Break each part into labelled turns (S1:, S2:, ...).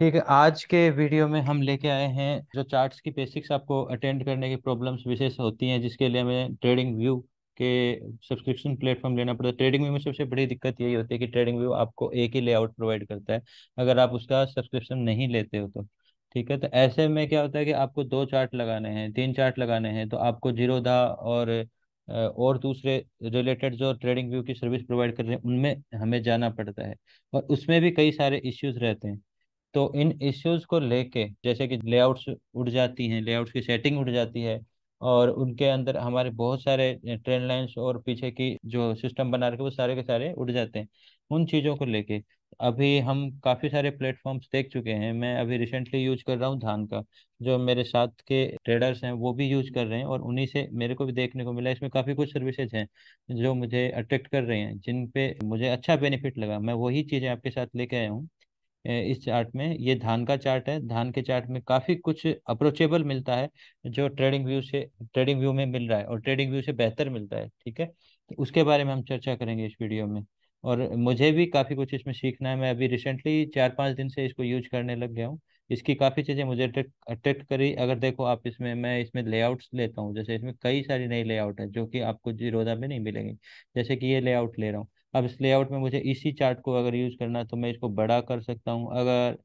S1: ठीक है, आज के वीडियो में हम लेके आए हैं जो चार्ट्स की बेसिक्स आपको अटेंड करने की प्रॉब्लम्स विशेष होती हैं, जिसके लिए हमें ट्रेडिंग व्यू के सब्सक्रिप्शन प्लेटफॉर्म लेना पड़ता है। ट्रेडिंग व्यू में सबसे बड़ी दिक्कत यही होती है कि ट्रेडिंग व्यू आपको एक ही लेआउट प्रोवाइड करता है अगर आप उसका सब्सक्रिप्शन नहीं लेते हो तो। ठीक है, तो ऐसे में क्या होता है कि आपको दो चार्ट लगाने हैं, तीन चार्ट लगाने हैं, तो आपको जीरोधा और दूसरे रिलेटेड जो ट्रेडिंग व्यू की सर्विस प्रोवाइड कर रहे हैं उनमें हमें जाना पड़ता है। और उसमें भी कई सारे इश्यूज रहते हैं। तो इन इश्यूज को लेके जैसे कि लेआउट्स उड़ जाती हैं, लेआउट्स की सेटिंग उड़ जाती है, और उनके अंदर हमारे बहुत सारे ट्रेंड लाइंस और पीछे की जो सिस्टम बना रखे वो सारे के सारे उड़ जाते हैं। उन चीज़ों को लेके अभी हम काफ़ी सारे प्लेटफॉर्म्स देख चुके हैं। मैं अभी रिसेंटली यूज कर रहा हूँ धान का, जो मेरे साथ के ट्रेडर्स हैं वो भी यूज कर रहे हैं, और उन्हीं से मेरे को भी देखने को मिला इसमें काफ़ी कुछ सर्विसेज हैं जो मुझे अट्रैक्ट कर रहे हैं, जिन पे मुझे अच्छा बेनिफिट लगा। मैं वही चीज़ें आपके साथ लेके आया हूँ। इस चार्ट में ये धान का चार्ट है। धान के चार्ट में काफी कुछ अप्रोचेबल मिलता है जो ट्रेडिंग व्यू में मिल रहा है, और ट्रेडिंग व्यू से बेहतर मिलता है। ठीक है, तो उसके बारे में हम चर्चा करेंगे इस वीडियो में। और मुझे भी काफी कुछ इसमें सीखना है। मैं अभी रिसेंटली 4-5 दिन से इसको यूज करने लग गया हूँ। इसकी काफी चीजें मुझे अट्रैक्ट करी। अगर देखो आप इसमें, मैं इसमें लेआउट्स लेता हूँ, जैसे इसमें कई सारी नई लेआउट है जो कि आपको जीरोधा में नहीं मिलेंगी। जैसे कि ये लेआउट ले रहा हूँ, अब इस लेआउट में मुझे इसी चार्ट को अगर यूज करना है तो मैं इसको बड़ा कर सकता हूँ। अगर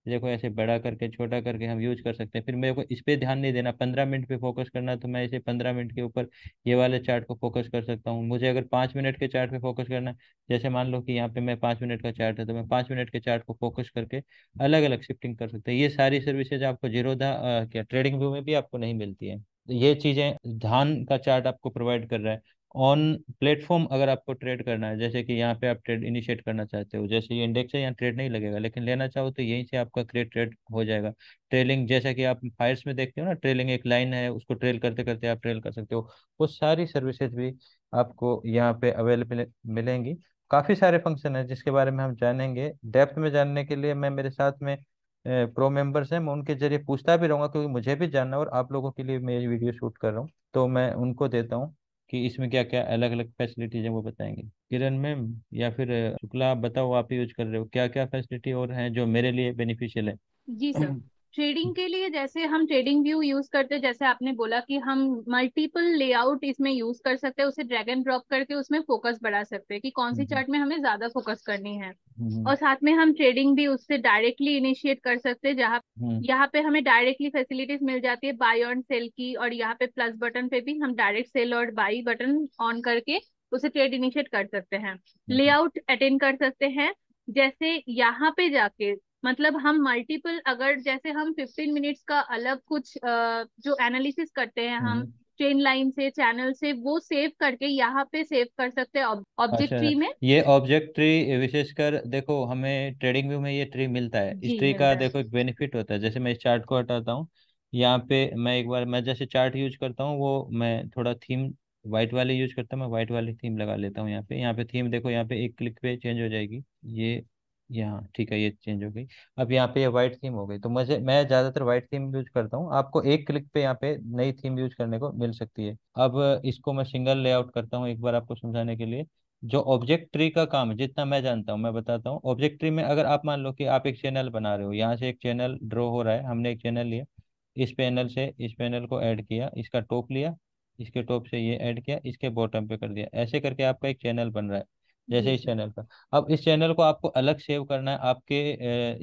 S1: देखो ऐसे बड़ा करके छोटा करके हम यूज कर सकते हैं। फिर मेरे को इस पे ध्यान नहीं देना, 15 मिनट पे फोकस करना है तो मैं इसे 15 मिनट के ऊपर ये वाले चार्ट को फोकस कर सकता हूँ। मुझे अगर 5 मिनट के चार्ट पे फोकस करना है, जैसे मान लो कि यहाँ पे मैं 5 मिनट का चार्ट है तो मैं 5 मिनट के चार्ट को फोकस करके अलग अलग शिफ्टिंग कर सकते हैं। ये सारी सर्विसेज आपको जीरोधा क्या ट्रेडिंग व्यू में भी आपको नहीं मिलती है। तो ये चीजें धान का चार्ट आपको प्रोवाइड कर रहा है। ऑन प्लेटफॉर्म अगर आपको ट्रेड करना है, जैसे कि यहाँ पे आप ट्रेड इनिशिएट करना चाहते हो, जैसे ये इंडेक्स है यहाँ ट्रेड नहीं लगेगा, लेकिन लेना चाहो तो यहीं से आपका क्रिएट ट्रेड हो जाएगा। ट्रेलिंग जैसा कि आप फायर्स में देखते हो ना, ट्रेलिंग एक लाइन है, उसको ट्रेल करते करते आप ट्रेल कर सकते हो। वो सारी सर्विसेज भी आपको यहाँ पे अवेलेबल मिलेंगी। काफ़ी सारे फंक्शन है जिसके बारे में हम जानेंगे। डेप्थ में जानने के लिए मैं, मेरे साथ में प्रो मेंबर्स हैं, मैं उनके जरिए पूछता भी रहूंगा क्योंकि मुझे भी जानना है और आप लोगों के लिए मैं ये वीडियो शूट कर रहा हूँ, तो मैं उनको देता हूँ कि इसमें क्या क्या अलग अलग फैसिलिटीज है वो बताएंगे। किरण मैम या फिर शुक्ला, आप बताओ, आप यूज कर रहे हो क्या क्या फैसिलिटी और हैं जो मेरे लिए बेनिफिशियल है।
S2: जी सर। ट्रेडिंग के लिए जैसे हम ट्रेडिंग व्यू यूज करते हैं, जैसे आपने बोला कि हम मल्टीपल लेआउट इसमें यूज कर सकते हैं, उसे ड्रैग एंड ड्रॉप करके उसमें फोकस बढ़ा सकते हैं कि कौन सी
S1: हम्म।
S2: चार्ट में हमें ज्यादा फोकस करनी है।
S1: हम्म।
S2: और साथ में हम ट्रेडिंग भी उससे डायरेक्टली इनिशिएट कर सकते हैं, जहाँ
S1: हम्म।
S2: यहाँ पे हमें डायरेक्टली फैसिलिटीज मिल जाती है बाय ऑन सेल की, और यहाँ पे प्लस बटन पे भी हम डायरेक्ट सेल और बाई बटन ऑन करके उसे ट्रेड इनिशिएट कर सकते हैं।
S1: हम्म।
S2: लेआउट अटेंड कर सकते हैं। जैसे यहाँ पे जाके मतलब हम मल्टीपल, अगर जैसे हम 15 मिनट्स का अलग कुछ जो एनालिसिस करते हैं हम
S1: हम्म।
S2: ट्रेन लाइन से, चैनल से, वो सेव करके यहाँ पे सेव कर सकते हैं ऑब्जेक्ट
S1: अच्छा,
S2: ट्री में।
S1: ये ऑब्जेक्ट ट्री विशेषकर देखो हमें ट्रेडिंग व्यू में ये ट्री मिलता है। इस
S2: जी
S1: ट्री का
S2: मिलता है।
S1: देखो एक बेनिफिट होता है। जैसे मैं इस चार्ट को हटाता हूँ, यहाँ पे मैं एक बार, मैं जैसे चार्ट यूज करता हूँ वो मैं थोड़ा थीम वाइट वाली यूज करता हूँ, मैं वाइट वाली थीम लगा लेता हूँ। यहाँ पे थीम देखो, यहाँ पे एक क्लिक पे चेंज हो जाएगी ये। यहाँ ठीक है, ये चेंज हो गई। अब यहाँ पे ये वाइट थीम हो गई, तो मैं ज़्यादातर वाइट थीम यूज करता हूँ। आपको एक क्लिक पे यहाँ पे नई थीम यूज करने को मिल सकती है। अब इसको मैं सिंगल लेआउट करता हूँ एक बार आपको समझाने के लिए। जो ऑब्जेक्ट ट्री का काम है, जितना मैं जानता हूँ मैं बताता हूँ। ऑब्जेक्ट ट्री में अगर आप मान लो कि आप एक चैनल बना रहे हो, यहाँ से एक चैनल ड्रॉ हो रहा है, हमने एक चैनल लिया, इस पैनल से इस पैनल को ऐड किया, इसका टॉप लिया, इसके टॉप से ये ऐड किया, इसके बॉटम पे कर दिया, ऐसे करके आपका एक चैनल बन रहा है।
S2: जी
S1: जैसे इस
S2: सर।
S1: चैनल का, अब इस चैनल को आपको अलग सेव करना है आपके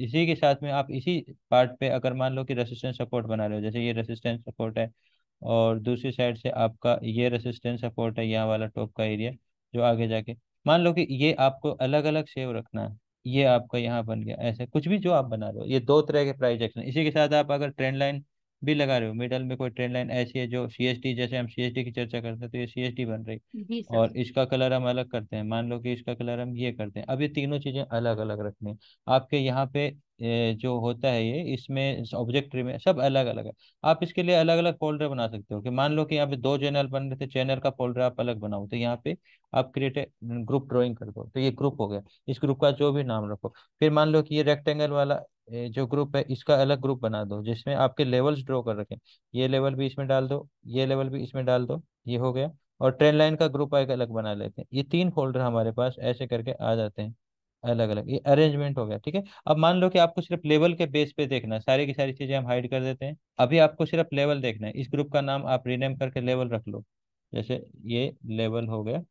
S1: इसी के साथ में। आप इसी पार्ट पे अगर मान लो कि रेसिस्टेंस सपोर्ट बना रहे हो, जैसे ये रेसिस्टेंस सपोर्ट है, और दूसरी साइड से आपका ये रेसिस्टेंस सपोर्ट है, यहाँ वाला टॉप का एरिया जो आगे जाके, मान लो कि ये आपको अलग अलग सेव रखना है। ये आपका यहाँ बन गया, ऐसे कुछ भी जो आप बना रहे हो, ये दो तरह के प्राइस एक्शन। इसी के साथ आप अगर ट्रेंड लाइन भी लगा रहे हो, मिडल में कोई ट्रेंड लाइन ऐसी है जो सीएसटी, जैसे हम सीएसटी की चर्चा करते हैं तो ये सीएसटी बन रही,
S2: जी सर।
S1: और इसका कलर हम अलग करते हैं, मान लो कि इसका कलर हम ये करते हैं। अब ये तीनों चीजें अलग अलग रखनी है आपके यहाँ पे। जो होता है ये, इसमें ऑब्जेक्ट ट्री में सब अलग अलग है। आप इसके लिए अलग अलग फोल्डर बना सकते हो कि मान लो कि यहाँ पे दो चैनल बन रहे थे, चैनल का फोल्डर आप अलग बनाओ, तो यहाँ पे आप क्रिएट ग्रुप ड्राइंग कर दो, तो ये ग्रुप हो गया। इस ग्रुप का जो भी नाम रखो। फिर मान लो कि ये रेक्टेंगल वाला जो ग्रुप है, इसका अलग ग्रुप बना दो जिसमें आपके लेवल्स ड्रॉ कर रखें। ये लेवल भी इसमें डाल दो, ये लेवल भी इसमें डाल दो, ये हो गया। और ट्रेन लाइन का ग्रुप एक अलग बना लेते हैं। ये तीन फोल्डर हमारे पास ऐसे करके आ जाते हैं। अलग अलग, ये अरेंजमेंट हो गया, ठीक है। अब मान लो कि आपको सिर्फ लेवल के बेस पे देखना है, सारी की सारी चीजें हम हाइड कर देते हैं। अभी आपको सिर्फ लेवल देखना है, इस ग्रुप का नाम आप रीनेम करके लेवल रख लो, जैसे ये लेवल हो गया,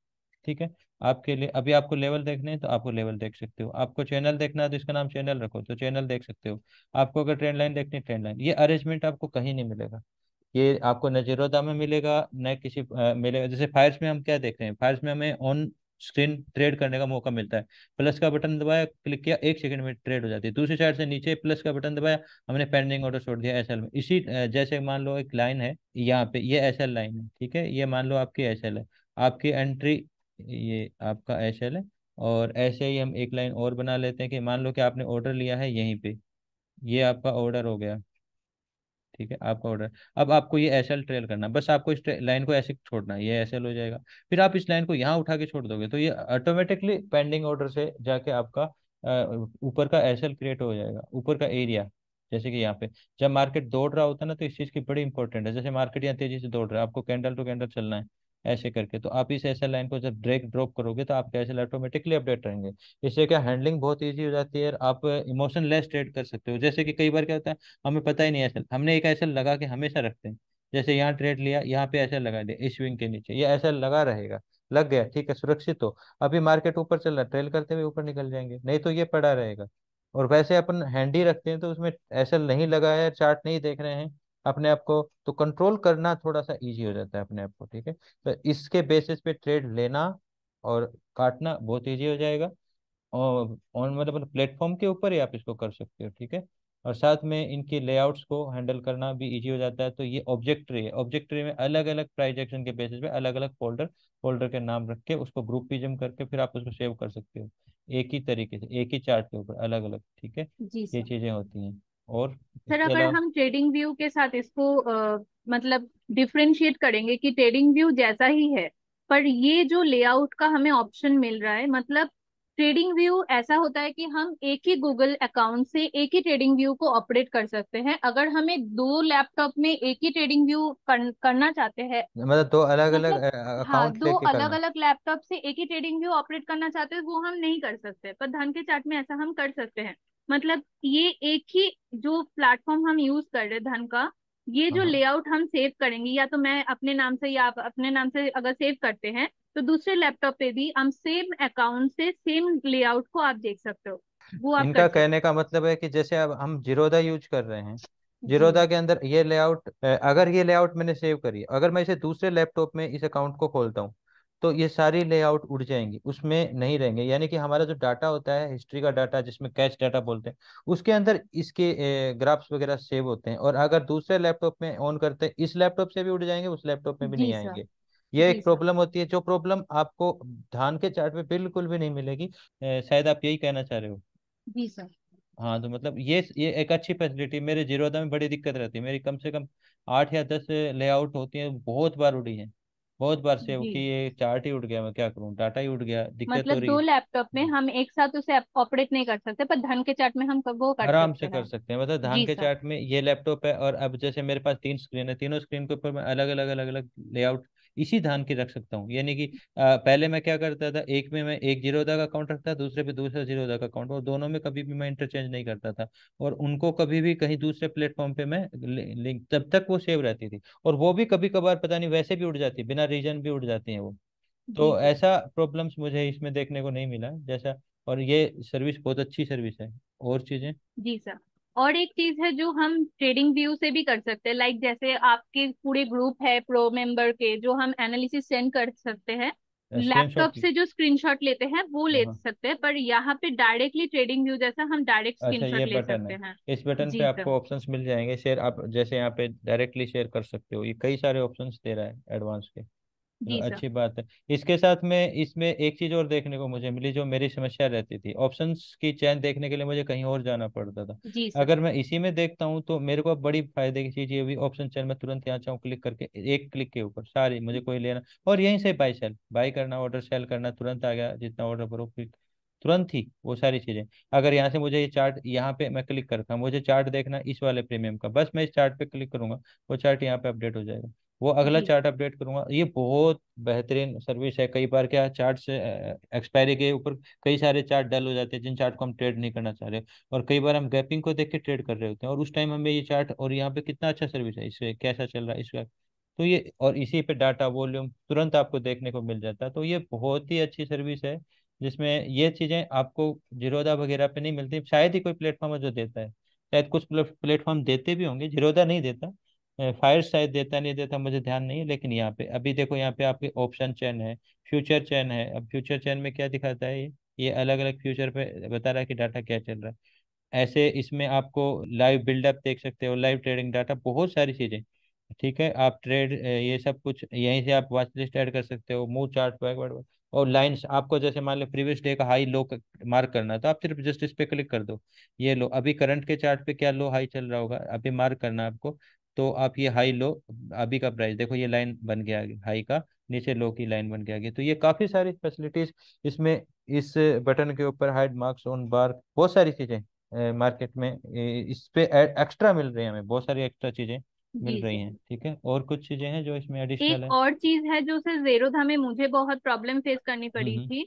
S1: ठीक है। आपके लिए अभी आपको लेवल देखने हैं तो आपको लेवल देख सकते हो, आपको चैनल देखना है तो इसका नाम चैनल रखो तो चैनल देख सकते हो। आपको अगर ट्रेंड लाइन देखनी है ट्रेंड लाइन, ये अरेंजमेंट आपको कहीं नहीं मिलेगा। ये आपको न जीरोधा में मिलेगा न किसी मिलेगा। जैसे फायर्स में हम क्या देख रहे हैं, फायर्स में हमें ऑन स्क्रीन ट्रेड करने का मौका मिलता है। प्लस का बटन दबाया, क्लिक किया, 1 सेकंड में ट्रेड हो जाती है। दूसरी साइड से नीचे प्लस का बटन दबाया, हमने पेंडिंग ऑर्डर छोड़ दिया एसएल में। इसी जैसे मान लो एक लाइन है यहाँ पे, ये एसएल लाइन है, ठीक है, ये मान लो आपकी एसएल है, आपकी एंट्री, ये आपका एसएल है। और ऐसे ही हम एक लाइन और बना लेते हैं कि मान लो कि आपने ऑर्डर लिया है यहीं पे, ये आपका ऑर्डर हो गया, ठीक है, आपका ऑर्डर। अब आपको ये एस एल ट्रेल करना है, बस आपको इस लाइन को ऐसे छोड़ना है, ये एस एल हो जाएगा। फिर आप इस लाइन को यहाँ उठा के छोड़ दोगे तो ये ऑटोमेटिकली पेंडिंग ऑर्डर से जाके आपका ऊपर का एस एल क्रिएट हो जाएगा, ऊपर का एरिया। जैसे कि यहाँ पे जब मार्केट दौड़ रहा होता है ना, तो इस चीज़ की बड़ी इंपॉर्टेंट है। जैसे मार्केट यहाँ तेजी से दौड़ रहा है, आपको कैंडल टू कैंडल चलना है ऐसे करके, तो आप इस एस एल लाइन को जब ड्रैग ड्रॉप करोगे तो आपके एस एल ऑटोमेटिकली अपडेट रहेंगे। इससे क्या हैंडलिंग बहुत ईजी हो जाती है और आप इमोशन लेस ट्रेड कर सकते हो। जैसे कि कई बार क्या होता है, हमें पता ही नहीं है एसएल, हमने एक एसएल लगा के हमेशा रखते हैं। जैसे यहाँ ट्रेड लिया, यहाँ पे एसएल लगा दिया, इस स्विंग के नीचे ये एसएल लगा रहेगा, लग गया, ठीक है, सुरक्षित हो। अभी मार्केट ऊपर चल रहा है, ट्रेल करते हुए ऊपर निकल जाएंगे, नहीं तो ये पड़ा रहेगा। और वैसे अपन हैंडी रखते हैं तो उसमें एसएल नहीं लगा है, चार्ट नहीं देख रहे हैं अपने आप को, तो कंट्रोल करना थोड़ा सा इजी हो जाता है अपने आप को, ठीक है। तो इसके बेसिस पे ट्रेड लेना और काटना बहुत इजी हो जाएगा। और ऑन मतलब प्लेटफॉर्म के ऊपर ही आप इसको कर सकते हो, ठीक है। और साथ में इनकी लेआउट्स को हैंडल करना भी इजी हो जाता है। तो ये ऑब्जेक्ट ट्री है, ऑब्जेक्ट ट्री में अलग अलग प्राइस एक्शन के बेसिस पे अलग अलग फोल्डर, फोल्डर के नाम रख के उसको ग्रुप पिज्म करके फिर आप उसको सेव कर सकते हो, एक ही तरीके से एक ही चार्ट के ऊपर अलग अलग, ठीक है।
S2: जी
S1: ये
S2: सर।
S1: चीज़ें होती हैं। और
S2: सर
S1: इसके
S2: अगर
S1: अलावा
S2: हम ट्रेडिंग व्यू के साथ इसको मतलब डिफरेंशिएट करेंगे कि ट्रेडिंग व्यू जैसा ही है, पर ये जो लेआउट का हमें ऑप्शन मिल रहा है, मतलब ट्रेडिंग व्यू ऐसा होता है कि हम एक ही गूगल अकाउंट से एक ही ट्रेडिंग व्यू को ऑपरेट कर सकते हैं। अगर हमें दो लैपटॉप में एक ही ट्रेडिंग व्यू करना चाहते हैं,
S1: मतलब दो अलग अलग
S2: मतलब हाँ,
S1: अकाउंट
S2: दो
S1: लेके
S2: अलग
S1: करना।
S2: अलग लैपटॉप से एक ही ट्रेडिंग व्यू ऑपरेट करना चाहते हैं, वो हम नहीं कर सकते, पर धन के चार्ट में ऐसा हम कर सकते हैं। मतलब ये एक ही जो प्लेटफॉर्म हम यूज कर रहे हैं धन का, ये जो
S1: हाँ,
S2: लेआउट हम सेव करेंगे, या तो मैं अपने नाम से या आप अपने नाम से अगर सेव करते हैं, तो दूसरे लैपटॉप पे भी हम सेम अकाउंट से सेम लेआउट को आप देख सकते हो, वो आप कर
S1: इनका
S2: सकते
S1: कहने का मतलब है कि जैसे अब हम जीरोधा यूज कर रहे हैं,
S2: हो। जी।
S1: जीरोधा के अंदर ये लेआउट, अगर ये लेआउट मैंने सेव करी है, अगर मैं इसे दूसरे लैपटॉप में इस अकाउंट को खोलता हूँ तो ये सारी लेआउट उड़ जाएंगी, उसमें नहीं रहेंगे। यानी कि हमारा जो डाटा होता है, हिस्ट्री का डाटा जिसमें कैश डाटा बोलते हैं, उसके अंदर इसके ग्राफ्स वगैरह सेव होते हैं। और अगर दूसरे लैपटॉप में ऑन करते हैं, इस लैपटॉप से भी उड़ जाएंगे, उस लैपटॉप में भी
S2: जी
S1: नहीं
S2: सर।
S1: आएंगे। ये
S2: जी
S1: एक
S2: सर।
S1: प्रॉब्लम होती है, जो प्रॉब्लम आपको धान के चार्ट में बिल्कुल भी नहीं मिलेगी। शायद आप यही कहना चाह रहे हो।
S2: जी सर।
S1: हाँ, तो मतलब ये एक अच्छी फैसिलिटी, मेरे जीरोधा में बड़ी दिक्कत रहती है, मेरी कम से कम 8 या 10 लेआउट होती हैं, बहुत बार उड़ी हैं, बहुत बार सेव
S2: जी।
S1: की, ये चार्ट ही उड़ गया, मैं क्या करूँ, डाटा ही उड़ गया, दिक्कत हो
S2: मतलब
S1: रही
S2: दो
S1: है।
S2: लैपटॉप में हम एक साथ उसे ऑपरेट नहीं कर सकते, पर धन के चार्ट में हम वो कर
S1: आराम
S2: सकते
S1: से कर
S2: हैं।
S1: सकते हैं, मतलब धान
S2: जी
S1: के
S2: सर।
S1: चार्ट में ये लैपटॉप है, और अब जैसे मेरे पास 3 स्क्रीन है, तीनों स्क्रीन के ऊपर मैं अलग अलग अलग अलग लेआउट इसी धान की रख सकता हूँ। यानी कि पहले मैं क्या करता था, एक में मैं एक जीरोधा का अकाउंट रखता, दूसरे पे दूसरा जीरोधा का अकाउंट, और दोनों में कभी भी मैं इंटरचेंज नहीं करता था। और उनको कभी भी कहीं दूसरे प्लेटफॉर्म पे मैं लिंक, तब तक वो सेव रहती थी। और वो भी कभी कभार पता नहीं वैसे भी उड़ जाती है, बिना रीजन भी उड़ जाती है वो।
S2: जी
S1: तो
S2: सर।
S1: ऐसा प्रॉब्लम्स मुझे इसमें देखने को नहीं मिला जैसा। और ये सर्विस बहुत अच्छी सर्विस है। और चीजें,
S2: जी सर। और एक चीज है जो हम ट्रेडिंग व्यू से भी कर सकते हैं, लाइक जैसे आपके पूरे ग्रुप है प्रो मेंबर के, जो हम एनालिसिस सेंड कर सकते हैं, लैपटॉप
S1: स्क्रीनशॉट।
S2: से जो स्क्रीनशॉट लेते हैं वो ले
S1: हाँ,
S2: सकते हैं, पर यहाँ पे डायरेक्टली ट्रेडिंग व्यू जैसा हम डायरेक्ट
S1: अच्छा, ये
S2: स्क्रीनशॉट ले
S1: बटन
S2: सकते
S1: है,
S2: हैं।
S1: इस बटन पे
S2: जी सर।
S1: आपको ऑप्शंस मिल जाएंगे शेयर, आप जैसे यहाँ पे डायरेक्टली शेयर कर सकते हो, ये कई सारे ऑप्शंस दे रहा है एडवांस के। चलो,
S2: जी सर।
S1: अच्छी बात है। इसके साथ में इसमें एक चीज और देखने को मुझे मिली, जो मेरी समस्या रहती थी, ऑप्शंस की चयन देखने के लिए मुझे कहीं और जाना पड़ता था।
S2: जी सर।
S1: अगर मैं इसी में देखता हूँ तो मेरे को अब बड़ी फायदे की चीज ये हुई, ऑप्शन चयन मैं तुरंत यहाँ चाहूँ क्लिक करके, एक क्लिक के ऊपर सारी मुझे कोई लेना, और यहीं से बाई सेल बाई करना, ऑर्डर सेल करना, तुरंत आ गया, जितना ऑर्डर करो क्लिक, तुरंत ही वो सारी चीजें। अगर यहाँ से मुझे ये चार्ट, यहाँ पे मैं क्लिक करता हूँ, मुझे चार्ट देखना इस वाले प्रीमियम का, बस मैं इस चार्ट पे क्लिक करूंगा, वो चार्ट यहाँ पे अपडेट हो जाएगा। वो अगला
S2: जी
S1: चार्ट अपडेट करूंगा। ये बहुत बेहतरीन सर्विस है। कई बार क्या चार्ट से एक्सपायरी के ऊपर कई सारे चार्ट डल हो जाते हैं जिन चार्ट को हम ट्रेड नहीं करना चाह रहे, और कई बार हम गैपिंग को देख के ट्रेड कर रहे होते हैं, और उस टाइम हमें ये चार्ट और यहाँ पे कितना अच्छा सर्विस है, इससे कैसा चल रहा है इसका, तो ये और इसी पे डाटा वॉल्यूम तुरंत आपको देखने को मिल जाता है। तो ये बहुत ही अच्छी सर्विस है जिसमें ये चीज़ें आपको जीरोधा वगैरह पे नहीं मिलती। शायद ही कोई प्लेटफॉर्म है जो देता है, शायद कुछ प्लेटफॉर्म देते भी होंगे, जीरोधा नहीं देता। फायर शायद देता नहीं देता मुझे ध्यान नहीं है, लेकिन यहाँ पे अभी देखो, यहाँ पे आपके ऑप्शन चेन है, फ्यूचर चेन है। अब फ्यूचर चेन में क्या दिखाता है, ये अलग अलग फ्यूचर पे बता रहा है कि डाटा क्या चल रहा है। ऐसे इसमें आपको लाइव बिल्डअप देख सकते हो, लाइव ट्रेडिंग डाटा, बहुत सारी चीजें। ठीक है, आप ट्रेड ये सब कुछ यहीं से आप वॉच लिस्ट ऐड कर सकते हो, मूव चार्ट बैकवर्ड, और लाइंस आपको जैसे मान लो प्रीवियस डे का हाई लो मार्क करना है, तो आप सिर्फ जस्ट इस पे क्लिक कर दो। ये लो, अभी करंट के चार्ट पे क्या लो हाई चल रहा होगा अभी मार्क करना है आपको, तो आप ये हाई लो, अभी का प्राइस देखो, ये लाइन बन गया आगे हाई का, नीचे लो की लाइन बन गया आगे। तो ये काफी सारी फैसिलिटीज इसमें, इस बटन के ऊपर हाइड मार्क्स ऑन बार, बहुत सारी चीजें मार्केट में इस पे एक्स्ट्रा मिल रही है, हमें बहुत सारी एक्स्ट्रा चीजें मिल
S2: जी
S1: रही
S2: सर।
S1: हैं। ठीक है, और कुछ चीजें हैं जो इसमें एडिशनल
S2: एक
S1: है।
S2: और चीज है जो सर जेरोधा में मुझे बहुत प्रॉब्लम फेस करनी पड़ी
S1: हम्म।
S2: थी,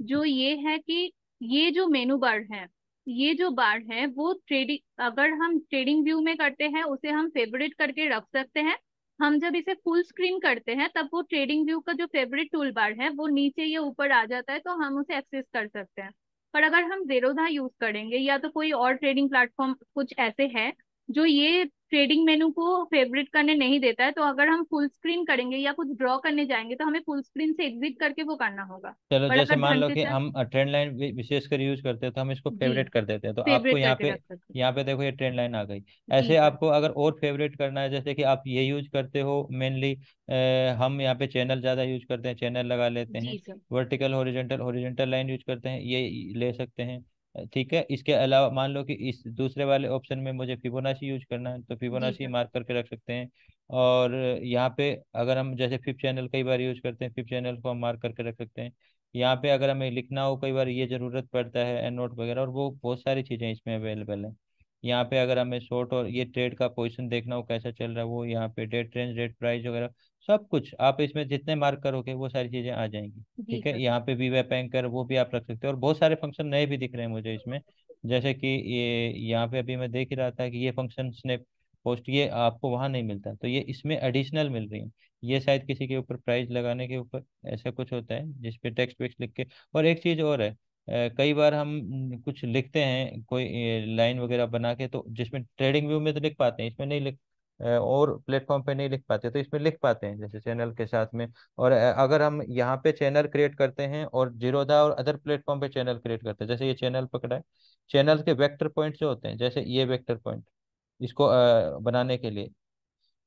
S2: जो ये है कि ये जो मेनू बार है, ये जो बार है वो ट्रेडिंग, अगर हम ट्रेडिंग व्यू में करते हैं उसे हम फेवरेट करके रख सकते हैं। हम जब इसे फुल स्क्रीन करते हैं तब वो ट्रेडिंग व्यू का जो फेवरेट टूल बार है वो नीचे या ऊपर आ जाता है, तो हम उसे एक्सेस कर सकते हैं। पर अगर हम जेरोधा यूज करेंगे या तो कोई और ट्रेडिंग प्लेटफॉर्म कुछ ऐसे है जो ये ट्रेडिंग मेनू को फेवरेट करने नहीं देता है, तो अगर हम फुल स्क्रीन करेंगे या कुछ ड्रॉ करने जाएंगे तो हमें फुल स्क्रीन से एग्जिट करके वो करना होगा।
S1: चलो,
S2: पर
S1: जैसे
S2: अगर
S1: मान
S2: ढंग
S1: लो
S2: से
S1: कि
S2: सर,
S1: हम ट्रेंड लाइन विशेषकर यूज करते हैं तो हम इसको
S2: जी
S1: फेवरेट कर देते हैं, तो आपको
S2: फेवरेट
S1: यहाँ
S2: करके
S1: पे,
S2: रख सकते
S1: यहाँ पे देखो ये ट्रेंड लाइन आ गई।
S2: हैं। जी
S1: ऐसे
S2: सर।
S1: आपको अगर और फेवरेट करना है, जैसे कि आप ये यूज करते हो मेनली, हम यहाँ पे चैनल ज़्यादा यूज करते हैं, चैनल लगा लेते हैं।
S2: जी sir.
S1: Vertical horizontal horizontal line use करते हैं, ये ले सकते हैं। ठीक है, इसके अलावा मान लो कि इस दूसरे वाले ऑप्शन में मुझे फिबोनाची यूज करना है, तो
S2: जी
S1: फिबोनाची
S2: सर।
S1: मार्क करके रख सकते हैं। और यहाँ पे अगर हम जैसे फिफ्थ चैनल कई बार यूज करते हैं, फिफ्थ चैनल को हम मार्क करके रख सकते हैं। यहाँ पे अगर हमें लिखना हो कई बार ये जरूरत पड़ता है, एंड नोट वगैरह, और वो बहुत सारी चीज़ें इसमें अवेलेबल है। यहाँ पे अगर हमें शॉर्ट और ये ट्रेड का पोजीशन देखना हो कैसा चल रहा है, वो यहाँ पे डेट रेंज, डेट प्राइस वगैरह, सब कुछ आप इसमें जितने मार्क करोगे वो सारी चीज़ें आ जाएंगी।
S2: जी
S1: ठीक है,
S2: सर।
S1: यहाँ पे वीवेप एंकर वो भी आप रख सकते हो, और बहुत सारे फंक्शन नए भी दिख रहे हैं मुझे इसमें। जैसे कि ये यहाँ पे अभी मैं देख ही रहा था कि ये फंक्शन स्नैप पोस्ट, ये आपको वहाँ नहीं मिलता, तो ये इसमें एडिशनल मिल रही है। ये शायद किसी के ऊपर प्राइस लगाने के ऊपर ऐसा कुछ होता है जिसपे टेक्स्ट वेक्स्ट लिख के। और एक चीज और है, कई बार हम कुछ लिखते हैं कोई लाइन वगैरह बना के, तो जिसमें ट्रेडिंग व्यू में तो लिख पाते हैं, इसमें नहीं लिख, और प्लेटफॉर्म पे नहीं लिख पाते, तो इसमें लिख पाते हैं जैसे चैनल के साथ में। और अगर हम यहाँ पे चैनल क्रिएट करते हैं और जीरोधा और अदर प्लेटफॉर्म पे चैनल क्रिएट करते हैं, जैसे ये चैनल पकड़ा है, चैनल के वेक्टर पॉइंट जो होते हैं, जैसे ये वेक्टर पॉइंट, इसको बनाने के लिए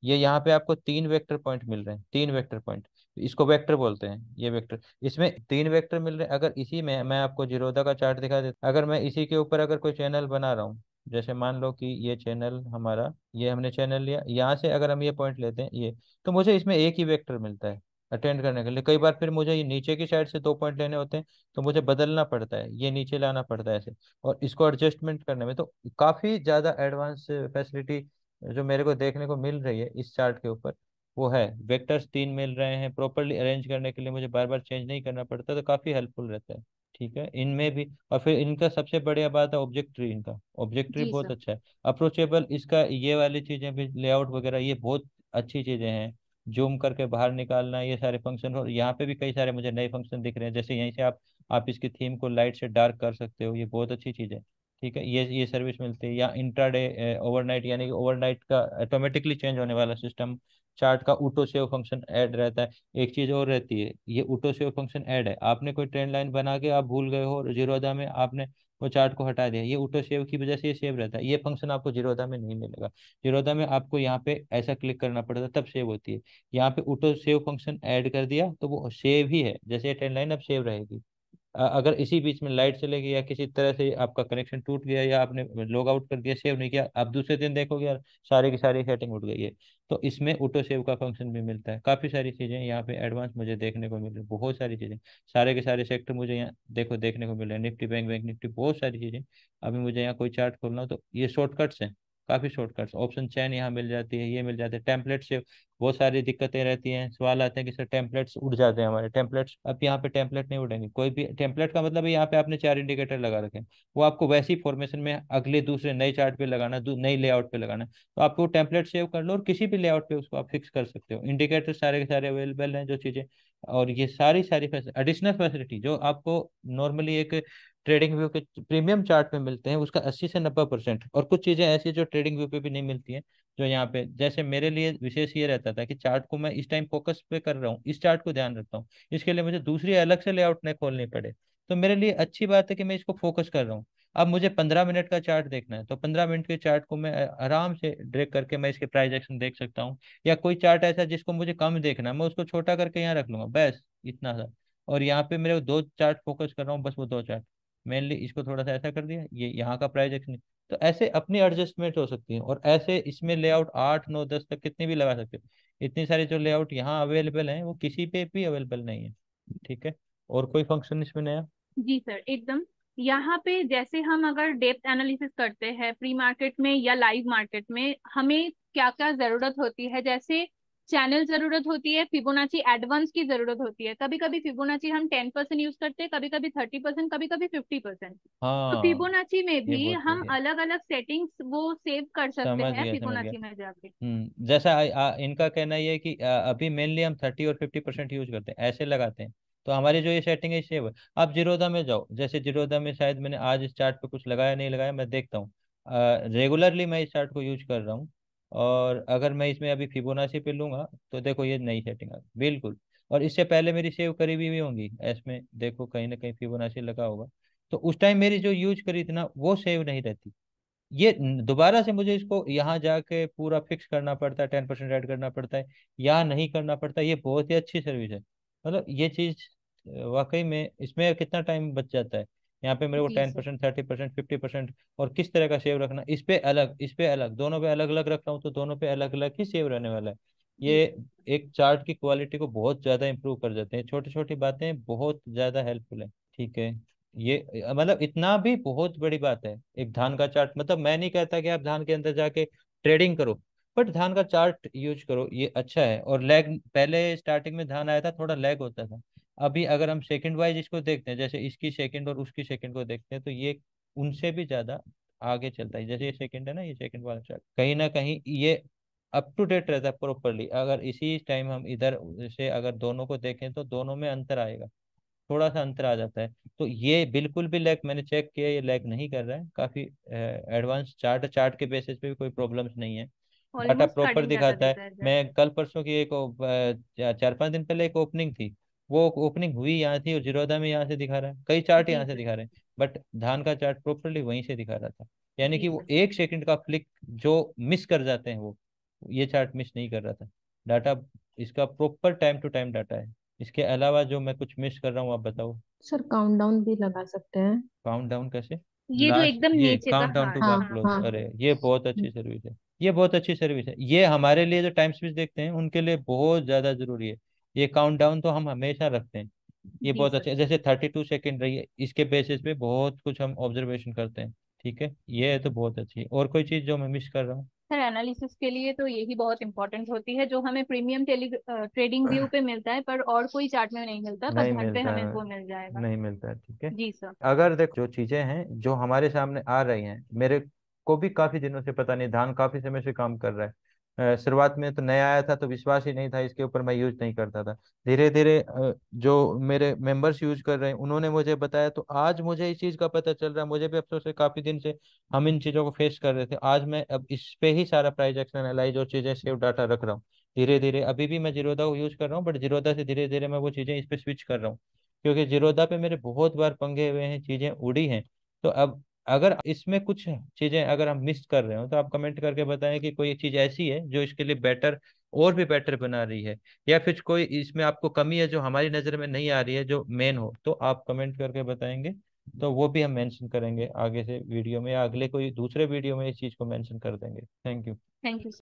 S1: ये यहाँ पे आपको 3 वेक्टर पॉइंट मिल रहे हैं, 3 वेक्टर पॉइंट, इसको वेक्टर बोलते हैं, ये वेक्टर, इसमें 3 वेक्टर मिल रहे हैं। अगर इसी में मैं आपको जीरोधा का चार्ट दिखा देता, अगर मैं इसी के ऊपर अगर कोई चैनल बना रहा हूँ, जैसे मान लो कि ये चैनल हमारा, ये हमने चैनल लिया, यहाँ से अगर हम ये पॉइंट लेते हैं ये, तो मुझे इसमें एक ही वेक्टर मिलता है अटेंड करने के लिए। कई बार फिर मुझे ये नीचे की साइड से 2 पॉइंट लेने होते हैं, तो मुझे बदलना पड़ता है, ये नीचे लाना पड़ता है ऐसे, और इसको एडजस्टमेंट करने में तो काफ़ी ज़्यादा एडवांस फैसिलिटी जो मेरे को देखने को मिल रही है इस चार्ट के ऊपर, वो है। वेक्टर्स 3 मिल रहे हैं, प्रॉपरली अरेंज करने के लिए मुझे बार बार चेंज नहीं करना पड़ता, तो काफ़ी हेल्पफुल रहता है। ठीक है, इनमें भी। और फिर इनका सबसे बढ़िया बात है ऑब्जेक्ट ट्री, इनका ऑब्जेक्ट ट्री
S2: जी
S1: बहुत
S2: सर।
S1: अच्छा है, अप्रोचेबल, इसका ये वाली चीज़ें भी, लेआउट वगैरह, ये बहुत अच्छी चीज़ें हैं। जूम करके बाहर निकालना, ये सारे फंक्शन, और यहाँ पे भी कई सारे मुझे नए फंक्शन दिख रहे हैं, जैसे यहीं से आप इसकी थीम को लाइट से डार्क कर सकते हो, ये बहुत अच्छी चीज़ है। ठीक है, ये सर्विस मिलती है। या इंट्राडे ओवरनाइट, यानी कि ओवरनाइट का ऑटोमेटिकली चेंज होने वाला सिस्टम, चार्ट का ऑटो सेव फंक्शन ऐड रहता है। एक चीज और रहती है, ये ऑटो सेव फंक्शन ऐड है, आपने कोई ट्रेंड लाइन बना के आप भूल गए हो और जीरोधा में आपने वो चार्ट को हटा दिया, ये ऑटो सेव की वजह से ये सेव रहता है। ये फंक्शन आपको जीरोधा में नहीं मिलेगा। जीरोधा में आपको यहाँ पे ऐसा क्लिक करना पड़ता है तब सेव होती है। यहाँ पे ऑटो सेव फंक्शन ऐड कर दिया तो वो सेव ही है, जैसे ये ट्रेंड लाइन अब सेव रहेगी। अगर इसी बीच में लाइट चले गई या किसी तरह से आपका कनेक्शन टूट गया या आपने लॉग आउट कर दिया, सेव नहीं किया, आप दूसरे दिन देखोगे यार सारी की सारी सेटिंग उठ गई है। तो इसमें ऑटो सेव का फंक्शन भी मिलता है। काफ़ी सारी चीज़ें यहाँ पे एडवांस मुझे देखने को मिल रही है, बहुत सारी चीज़ें, सारे के सारे सेक्टर मुझे यहाँ देखो देखने को मिल रहे हैं, निफ्टी बैंक बैंक निफ्टी, बहुत सारी चीज़ें। अभी मुझे यहाँ कोई चार्ट खोलना हो तो ये शॉर्टकट्स हैं, काफ़ी शॉर्टकट्स, ऑप्शन चैन यहाँ मिल जाती है, ये मिल जाते हैं। टेम्पलेट से बहुत सारी दिक्कतें रहती हैं, सवाल आते हैं कि सर टेम्पलेट्स उड़ जाते हैं हमारे। टेम्पलेट्स, अब यहाँ पे टेम्पलेट नहीं उड़ेंगे। कोई भी टेम्पलेट का मतलब है यहाँ पे आपने 4 इंडिकेटर लगा रखे हैं, वो आपको वैसी फॉर्मेशन में अगले दूसरे नए चार्ट पे लगाना, नई लेआउट पे लगाना है। तो आपको टेम्पलेट सेव कर लो और किसी भी लेआउट पे उसको आप फिक्स कर सकते हो। इंडिकेटर सारे के सारे अवेलेबल हैं जो चीज़ें। और ये सारी सारी एडिशनल फैसिलिटी जो आपको नॉर्मली एक ट्रेडिंग व्यू के प्रीमियम चार्ट पे मिलते हैं उसका 80 से 90%। और कुछ चीज़ें ऐसी जो ट्रेडिंग व्यू पे भी नहीं मिलती हैं, जो यहाँ पे, जैसे मेरे लिए विशेष ये रहता था कि चार्ट को मैं इस टाइम फोकस पे कर रहा हूँ, इस चार्ट को ध्यान रखता हूँ, इसके लिए मुझे दूसरी अलग से लेआउट नहीं खोलनी पड़े। तो मेरे लिए अच्छी बात है कि मैं इसको फोकस कर रहा हूँ। अब मुझे 15 मिनट का चार्ट देखना है तो 15 मिनट के चार्ट को मैं आराम से ड्रैग करके मैं इसके प्राइस एक्शन देख सकता हूँ। या कोई चार्ट ऐसा जिसको मुझे कम देखना है, मैं उसको छोटा करके यहाँ रख लूंगा, बस इतना सा। और यहाँ पे मेरे को 2 चार्ट फोकस कर रहा हूँ, बस वो 2 चार्ट मेनली, इसको थोड़ा सा ऐसा कर दिया, ये यहाँ का प्राइस एक्शन। तो ऐसे अपनी एडजस्टमेंट हो सकती है। और ऐसे इसमें लेआउट 8 9 10 तक कितनी भी लगा सकते हो। इतनी सारी जो लेआउट यहाँ अवेलेबल हैं वो किसी पे भी अवेलेबल नहीं है। ठीक है। और कोई फंक्शन इसमें नया?
S2: जी सर, एकदम। यहाँ पे जैसे हम अगर डेप्थ एनालिसिस करते हैं प्री मार्केट में या लाइव मार्केट में, हमें क्या क्या जरूरत होती है, जैसे चैनल जरूरत होती है, फिबोनाची एडवांस की जरूरत होती है। कभी कभी फिबोनाची हम 10% यूज करते हैं, कभी कभी 30%, कभी कभी 50%। तो
S1: हाँ,
S2: फिबोनाची में
S1: ये
S2: भी
S1: बहुत
S2: हम
S1: बढ़िया।
S2: अलग अलग सेटिंग्स वो सेव कर सकते
S1: समझ
S2: हैं
S1: गया, समझ गया।
S2: फिबोनाची में जाके।
S1: जैसा इनका कहना ये है कि अभी मेनली हम 30 और 50% यूज करते हैं, ऐसे लगाते हैं। तो हमारी जो ये सेटिंग है सेव है। आप जीरोधा में जाओ, जैसे जीरोधा में शायद मैंने आज इस चार्ट पे कुछ लगाया नहीं लगाया, मैं देखता हूँ। रेगुलरली मैं इस चार्ट को यूज कर रहा हूँ। और अगर मैं इसमें अभी फिबोनाची पे लूंगा तो देखो ये नई सेटिंग आ गई बिल्कुल। और इससे पहले मेरी सेव करी हुई भी होंगी, इसमें देखो कहीं ना कहीं फिबोनाची लगा होगा। तो उस टाइम मेरी जो यूज करी थी ना वो सेव नहीं रहती। ये दोबारा से मुझे इसको यहाँ जाके पूरा फिक्स करना पड़ता है, 10% ऐड करना पड़ता है, या नहीं करना पड़ता। ये बहुत ही अच्छी सर्विस है। मतलब ये चीज वाकई में इसमें कितना टाइम बच जाता है। यहाँ पे मेरे को
S2: जी
S1: टेन
S2: सर।
S1: परसेंट 30% 50%, और किस तरह का सेव रखना, इस पे अलग इस पे अलग, दोनों पे अलग अलग रख रहा हूँ तो दोनों पे अलग अलग ही सेव रहने वाला है।
S2: जी
S1: ये
S2: सर।
S1: एक चार्ट की क्वालिटी को बहुत ज्यादा इंप्रूव कर देते हैं, छोटी छोटी बातें बहुत ज्यादा हेल्पफुल है। ठीक है। ये मतलब इतना भी बहुत बड़ी बात है। एक धान का चार्ट, मतलब मैं नहीं कहता कि आप धान के अंदर जाके ट्रेडिंग करो, बट धान का चार्ट यूज करो, ये अच्छा है। और लैग, पहले स्टार्टिंग में धान आया था थोड़ा लैग होता था। अभी अगर हम सेकंड वाइज इसको देखते हैं, जैसे इसकी सेकंड और उसकी सेकंड को देखते हैं, तो ये उनसे भी ज्यादा आगे चलता है। जैसे ये सेकंड है ना, ये सेकंड वाला चार्ट कहीं ना कहीं ये अप टू डेट रहता है प्रॉपरली। अगर इसी टाइम हम इधर से अगर दोनों को देखें तो दोनों में अंतर आएगा, थोड़ा सा अंतर आ जाता है। तो ये बिल्कुल भी लैग, मैंने चेक किया, ये लैग नहीं कर रहा है। काफी एडवांस चार्ट, चार्ट के बेसिस पे भी कोई प्रॉब्लम्स नहीं है। Data
S2: almost
S1: proper
S2: cutting data
S1: दिखाता है।
S2: देता है सर।
S1: मैं कल परसों की एक 4 5 दिन पहले एक ओपनिंग थी, वो ओपनिंग हुई यहाँ थी और जीरोधा में यहाँ से दिखा रहा है, कई चार्ट
S2: जी
S1: यहाँ से
S2: सर।
S1: दिखा रहे हैं, बट धान का चार्ट प्रॉपरली वहीं से दिखा रहा था। यानी
S2: जी
S1: कि वो
S2: सर।
S1: 1 सेकंड का फ्लिक जो मिस कर जाते हैं वो, ये चार्ट मिस नहीं कर रहा था। डाटा इसका proper time to time data है। इसके अलावा जो मैं कुछ मिस कर रहा हूँ आप बताओ।
S3: सर काउंटडाउन भी लगा सकते हैं।
S1: काउंट डाउन कैसे?
S2: ये जो
S1: लास्ट,
S2: एकदम
S1: ये
S2: नीचे का,
S1: काउंट डाउन
S2: हाँ
S1: टू
S3: हाँ
S1: बाय
S2: हाँ
S1: क्लोज,
S3: हाँ।
S2: हाँ।
S1: अरे ये बहुत अच्छी सर्विस है। ये बहुत अच्छी सर्विस है, ये हमारे लिए जो टाइम स्विच देखते हैं उनके लिए बहुत ज्यादा जरूरी है। ये काउंट डाउन तो हम हमेशा रखते हैं। ये
S2: जी
S1: बहुत
S2: सर।
S1: अच्छा है, जैसे 32 सेकेंड रही है, इसके बेसिस पे बहुत कुछ हम ऑब्जर्वेशन करते हैं। ठीक है, ये है तो बहुत अच्छी है। और कोई चीज जो मैं मिस कर रहा हूँ?
S2: सर एनालिसिस के लिए तो यही बहुत इंपॉर्टेंट होती है, जो हमें प्रीमियम ट्रेडिंग व्यू पे मिलता है पर और कोई चार्ट में नहीं मिलता, पर
S1: नहीं
S2: घर पे
S1: मिलता
S2: हमें
S1: है,
S2: वो मिल जाएगा।
S1: नहीं मिलता है। ठीक है।
S2: जी सर।
S1: अगर देखो जो चीजें हैं जो हमारे सामने आ रही हैं, मेरे को भी काफी दिनों से पता नहीं, धान काफी समय से काम कर रहा है। शुरुआत में तो नया आया था तो विश्वास ही नहीं था इसके ऊपर, मैं यूज नहीं करता था। धीरे धीरे जो मेरे मेंबर्स यूज कर रहे हैं उन्होंने मुझे बताया, तो आज मुझे इस चीज का पता चल रहा है। मुझे भी अफसोस है, काफी दिन से हम इन चीजों को फेस कर रहे थे। आज मैं अब इस पे ही सारा प्राइस एक्शन एनालाइज और चीजें सेव डाटा रख रहा हूँ। धीरे धीरे अभी भी मैं जीरोधा को यूज कर रहा हूँ, बट जीरोधा से धीरे धीरे मैं वो चीजें इस पे स्विच कर रहा हूँ। क्योंकि जीरोधा पे मेरे बहुत बार पंगे हुए हैं, चीजें उड़ी हैं। तो अब अगर इसमें कुछ चीजें अगर हम मिस कर रहे हो तो आप कमेंट करके बताएं कि कोई चीज ऐसी है जो इसके लिए बेटर, और भी बेटर बना रही है, या फिर कोई इसमें आपको कमी है जो हमारी नजर में नहीं आ रही है जो मेन हो, तो आप कमेंट करके बताएंगे। तो वो भी हम मेंशन करेंगे आगे से वीडियो में, या अगले कोई दूसरे वीडियो में इस चीज को मेंशन कर देंगे। Thank you.
S2: Thank you.